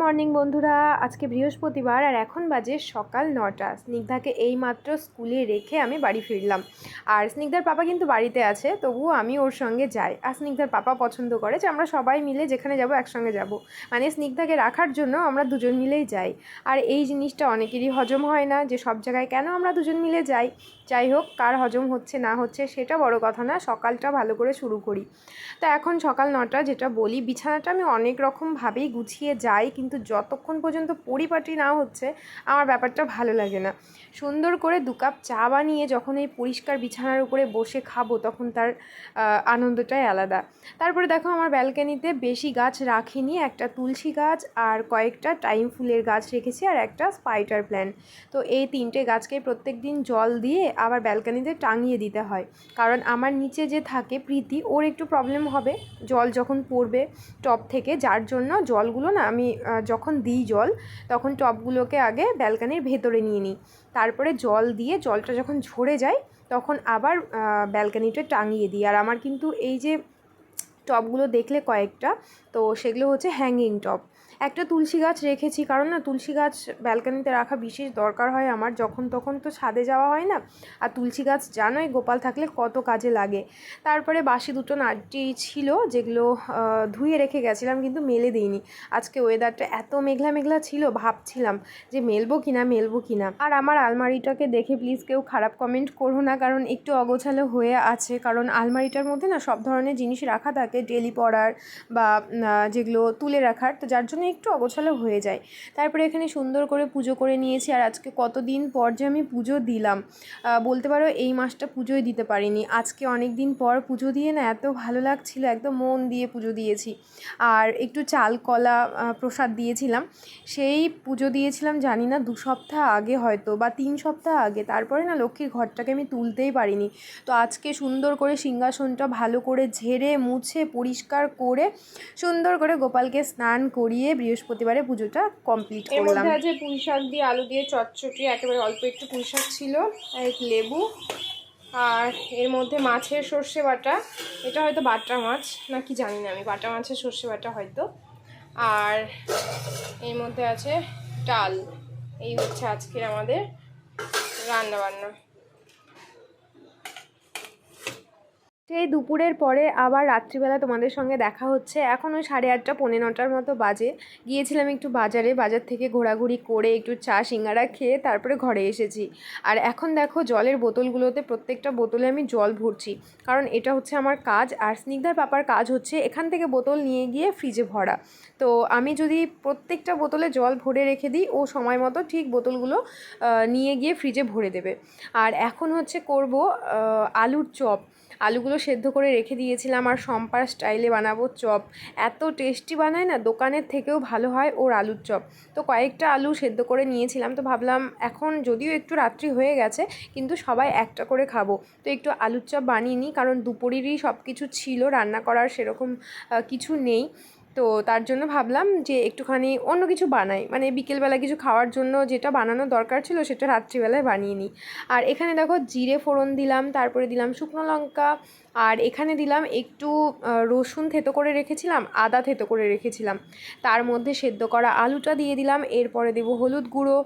Morning বন্ধুরা, আজকে বৃহস্পতিবার আর এখন বাজে সকাল 9টা। স্নিগ্ধাকে এইমাত্র স্কুলে রেখে আমি বাড়ি ফিরলাম। আর স্নিগ্ধার পাপা কিন্তু বাড়িতে আছে, তবুও আমি ওর সঙ্গে যাই। আর স্নিগ্ধার পাপা পছন্দ করে যে আমরা সবাই মিলে যেখানে যাব একসঙ্গে যাব, মানে স্নিগ্ধাকে রাখার জন্য আমরা দুজন মিলেই যাই। আর এই জিনিসটা অনেকেরই হজম হয় না যে সব জায়গায় কেন আমরা দুজন মিলে যাই। যাই হোক, কার হজম হচ্ছে না হচ্ছে সেটা বড় কথা না, সকালটা ভালো করে শুরু করি। তো এখন সকাল 9টা, যেটা বলি, বিছানাটা আমি অনেক রকমভাবেই গুছিয়ে যাই, কিন্তু যতক্ষণ পর্যন্ত পরিপাটি না হচ্ছে আমার ব্যাপারটা ভালো লাগে না। সুন্দর করে 2 কাপ চা বানিয়ে যখন এই পরিষ্কার বিছানার উপরে বসে খাবো তখন তার আনন্দটাই আলাদা। তারপরে দেখো, আমার ব্যালকানিতে বেশি গাছ রাখিনি, একটা তুলসী গাছ আর কয়েকটা টাইম ফুলের গাছ রেখেছি আর একটা স্পাইডার প্ল্যান্ট। তো এই 3টে গাছকে প্রত্যেক দিন জল দিয়ে আবার ব্যালকানিতে টাঙিয়ে দিতে হয়, কারণ আমার নিচে যে থাকে প্রীতি, ওর একটু প্রবলেম হবে জল যখন পড়বে টব থেকে, যার জন্য জলগুলো না আমি যখন দিই জল তখন টবগুলোকে আগে ব্যালকানির ভেতরে নিয়ে নিই, তারপরে জল দিয়ে জলটা যখন ঝরে যায় তখন আবার ব্যালকানিটা টাঙিয়ে দিই। আর আমার কিন্তু এই যে টবগুলো দেখলে কয়েকটা, তো সেগুলো হচ্ছে হ্যাঙ্গিং টব। একটা তুলসী গাছ রেখেছি, কারণ না তুলসী গাছ ব্যালকানিতে রাখা বিশেষ দরকার হয় আমার, যখন তখন তো ছাদে যাওয়া হয় না। আর তুলসী গাছ জানোই গোপাল থাকলে কত কাজে লাগে। তারপরে বাসি 2টো নাড়টি ছিল যেগুলো ধুয়ে রেখে গেছিলাম, কিন্তু মেলে দিইনি। আজকে ওয়েদারটা এত মেঘলা মেঘলা ছিল, ভাবছিলাম যে মেলবো কিনা। আর আমার আলমারিটাকে দেখে প্লিজ কেউ খারাপ কমেন্ট করো না, কারণ একটু অগোছালো হয়ে আছে, কারণ আলমারিটার মধ্যে না সব ধরনের জিনিস রাখা থাকে, ডেলি পড়ার বা যেগুলো তুলে রাখার, তো যার জন্য একটু অগোছালো হয়ে যায়। তারপরে এখানে সুন্দর করে পুজো করে নিয়েছি। আর আজকে কতদিন পর যে আমি পুজো দিলাম, বলতে পারো এই মাসটা পুজোই দিতে পারিনি। আজকে অনেক দিন পর পুজো দিয়ে না এত ভালো লাগছিল, একদম মন দিয়ে পুজো দিয়েছি। আর একটু চাল কলা প্রসাদ দিয়েছিলাম। সেই পুজো দিয়েছিলাম জানি না 2 সপ্তাহ আগে হয়তো বা 3 সপ্তাহ আগে। তারপরে না লক্ষ্মীর ঘরটাকে আমি তুলতেই পারিনি। তো আজকে সুন্দর করে সিংহাসনটা ভালো করে ঝেড়ে মুছে পরিষ্কার করে সুন্দর করে গোপালকে স্নান করিয়ে বৃহস্পতিবারে পুজোটা কমপ্লিট করলাম। এর মধ্যে আছে পুঁই শাক দিয়ে আলু দিয়ে চটচটি, একেবারে অল্প একটু পুঁই শাক ছিল আর এক লেবু। আর এর মধ্যে মাছের সর্ষে বাটা, এটা হয়তো বাটা মাছ না কি জানি না আমি, বাটা মাছের সর্ষে বাটা হয়তো। আর এর মধ্যে আছে ডাল। এই হচ্ছে আজকের আমাদের রান্না বান্না। সেই দুপুরের পরে আবার রাত্রিবেলা তোমাদের সঙ্গে দেখা হচ্ছে। এখন ওই 8:30 পৌনে 9টার মতো বাজে। গিয়েছিলাম একটু বাজার থেকে ঘোরাঘুরি করে একটু চা সিঙ্গারা খেয়ে তারপরে ঘরে এসেছি। আর এখন দেখো জলের বোতলগুলোতে প্রত্যেকটা বোতলে আমি জল ভরছি, কারণ এটা হচ্ছে আমার কাজ। আর স্নিগ্ধার পাপার কাজ হচ্ছে এখান থেকে বোতল নিয়ে গিয়ে ফ্রিজে ভরা। তো আমি যদি প্রত্যেকটা বোতলে জল ভরে রেখে দিই, ও সময় মতো ঠিক বোতলগুলো নিয়ে গিয়ে ফ্রিজে ভরে দেবে। আর এখন হচ্ছে করব আলুর চপ। আলুগুলো সেদ্ধ করে রেখে দিয়েছিলাম, আর সম্পার স্টাইলে বানাবো চপ। এত টেস্টি বানায় না, দোকানের থেকেও ভালো হয় ওর আলুর চপ। তো কয়েকটা আলু সেদ্ধ করে নিয়েছিলাম, তো ভাবলাম এখন যদিও একটু রাত্রি হয়ে গেছে কিন্তু সবাই একটা করে খাবো, তো একটু আলুর চপ বানিয়ে নিই, কারণ দুপুরেরই সব কিছু ছিল, রান্না করার সেরকম কিছু নেই। তো তার জন্য ভাবলাম যে একটুখানি অন্য কিছু বানাই, মানে বিকেলবেলা কিছু খাওয়ার জন্য যেটা বানানো দরকার ছিল সেটা রাত্রিবেলায় বানিয়ে নিই। আর এখানে দেখো জিরে ফোড়ন দিলাম, তারপরে দিলাম শুকনো লঙ্কা, আর এখানে দিলাম একটু রসুন থেতো করে রেখেছিলাম, আদা থেতো করে রেখেছিলাম, তার মধ্যে সেদ্ধ করা আলুটা দিয়ে দিলাম। এরপরে দেবো হলুদ গুঁড়ো,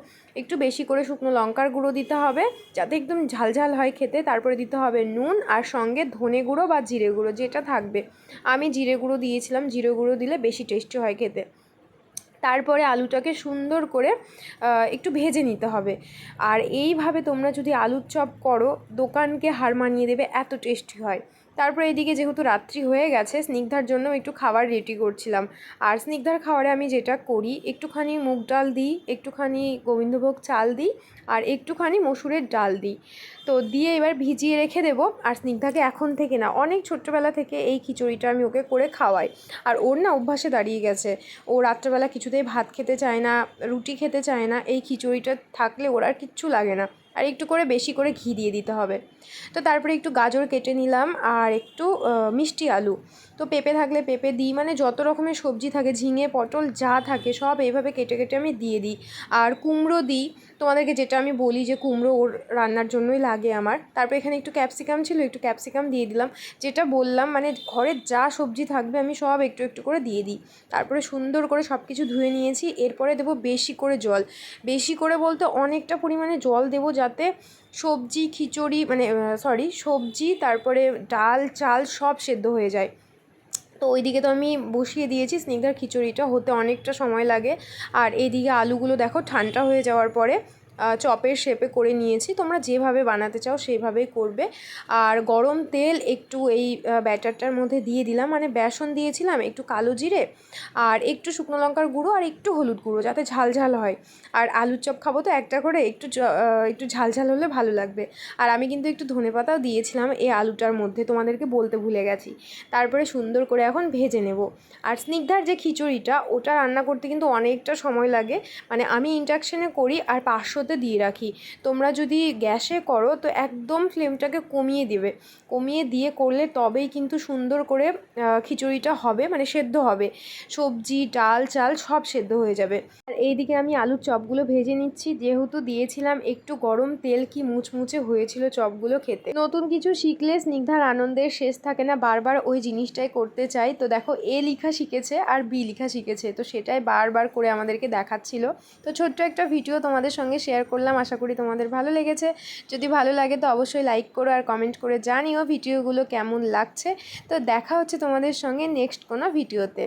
একটু বেশি করে শুকনো লঙ্কার গুঁড়ো দিতে হবে যাতে একদম ঝালঝাল হয় খেতে। তারপরে দিতে হবে নুন, আর সঙ্গে ধনে গুঁড়ো বা জিরে গুঁড়ো যেটা থাকবে। আমি জিরে গুঁড়ো দিয়েছিলাম, জিরে গুঁড়ো দিলে বেশি টেস্টি হয় খেতে। তারপরে আলুটাকে সুন্দর করে একটু ভেজে নিতে হবে। আর এইভাবে তোমরা যদি আলুর চপ করো, দোকানকে হার মানিয়ে দেবে, এত টেস্টি হয়। তারপরে এইদিকে যেহেতু রাত্রি হয়ে গেছে, স্নিগ্ধার জন্য একটু খাবার রেডি করছিলাম। আর স্নিগ্ধার খাবারে আমি যেটা করি, একটুখানি মুগ ডাল দিই, একটুখানি গোবিন্দভোগ চাল দিই, আর একটুখানি মসুরের ডাল দিই। তো দিয়ে এবার ভিজিয়ে রেখে দেবো। আর স্নিগ্ধাকে এখন থেকে না, অনেক ছোট্টবেলা থেকে এই খিচুড়িটা আমি ওকে করে খাওয়াই। আর ওর না অভ্যাসে দাঁড়িয়ে গেছে, ও রাত্রেবেলা কিছুতেই ভাত খেতে চায় না, রুটি খেতে চায় না, এই খিচুড়িটা থাকলে ওর আর কিচ্ছু লাগে না। আর একটু করে বেশি করে ঘি দিয়ে দিতে হবে। তো তারপরে একটু গাজর কেটে নিলাম আর একটু মিষ্টি আলু, তো পেঁপে থাকলে পেঁপে দিই, মানে যত রকমের সবজি থাকে, ঝিঙে পটল যা থাকে সব এইভাবে কেটে কেটে আমি দিয়ে দিই। আর কুমড়ো দিই, তোমাদেরকে যেটা আমি বলি যে কুমড়ো ওর রান্নার জন্যই লাগে আমার। তারপর এখানে একটু ক্যাপসিকাম ছিল, একটু ক্যাপসিকাম দিয়ে দিলাম। যেটা বললাম মানে ঘরে যা সবজি থাকবে আমি সব একটু একটু করে দিয়ে দিই। তারপরে সুন্দর করে সব কিছু ধুয়ে নিয়েছি। এরপরে দেবো বেশি করে জল, বেশি করে বলতে অনেকটা পরিমাণে জল দেবো, যাতে সবজি খিচুড়ি মানে সবজি তারপরে ডাল চাল সব সেদ্ধ হয়ে যায়। তো ওইদিকে তো আমি বসিয়ে দিয়েছি, স্নিগ্ধার খিচুড়িটা হতে অনেকটা সময় লাগে। আর এইদিকে আলুগুলো দেখো ঠান্ডা হয়ে যাওয়ার পরে চপের শেপে করে নিয়েছি। তোমরা যেভাবে বানাতে চাও সেইভাবেই করবে। আর গরম তেল একটু এই ব্যাটারটার মধ্যে দিয়ে দিলাম, মানে বেসন দিয়েছিলাম, একটু কালো জিরে আর একটু শুকনো লঙ্কার গুঁড়ো আর একটু হলুদ গুঁড়ো, যাতে ঝাল ঝাল হয়। আর আলুর চপ খাবো তো একটা করে, একটু ঝাল ঝাল হলে ভালো লাগবে। আর আমি কিন্তু একটু ধনেপাতাও দিয়েছিলাম এই আলুটার মধ্যে, তোমাদেরকে বলতে ভুলে গেছি। তারপরে সুন্দর করে এখন ভেজে নেব। আর স্নিগ্ধার যে খিচুড়িটা ওটা রান্না করতে কিন্তু অনেকটা সময় লাগে, মানে আমি ইন্ডাকশানে করি আর 500-তে দিয়ে রাখি। তোমরা যদি গ্যাসে করো তো একদম ফ্লেমটাকে কমিয়ে দেবে, কমিয়ে দিয়ে করলে তবেই কিন্তু সুন্দর করে খিচুড়িটা হবে, মানে সেদ্ধ হবে, সবজি ডাল চাল সব সেদ্ধ হয়ে যাবে। আর এইদিকে আমি আলুর চপগুলো ভেজে নিচ্ছি, যেহেতু দিয়েছিলাম একটু গরম তেল, কি মুচমুচে হয়েছিল চপগুলো খেতে। নতুন কিছু শিখলে স্নিগ্ধার আনন্দের শেষ থাকে না, বারবার ওই জিনিসটাই করতে চাই। তো দেখো এ লেখা শিখেছে আর বি লেখা শিখেছে, তো সেটাই বারবার করে আমাদেরকে দেখাচ্ছিল। তো ছোট্ট একটা ভিডিও তোমাদের সঙ্গে শেয়ার করলাম, আশা করি তোমাদের ভালো লেগেছে। যদি ভালো লাগে তো অবশ্যই লাইক করো আর কমেন্ট করে জানিও ভিডিওগুলো কেমন লাগছে। তো দেখা হচ্ছে তোমাদের সঙ্গে নেক্সট কোনো ভিডিওতে।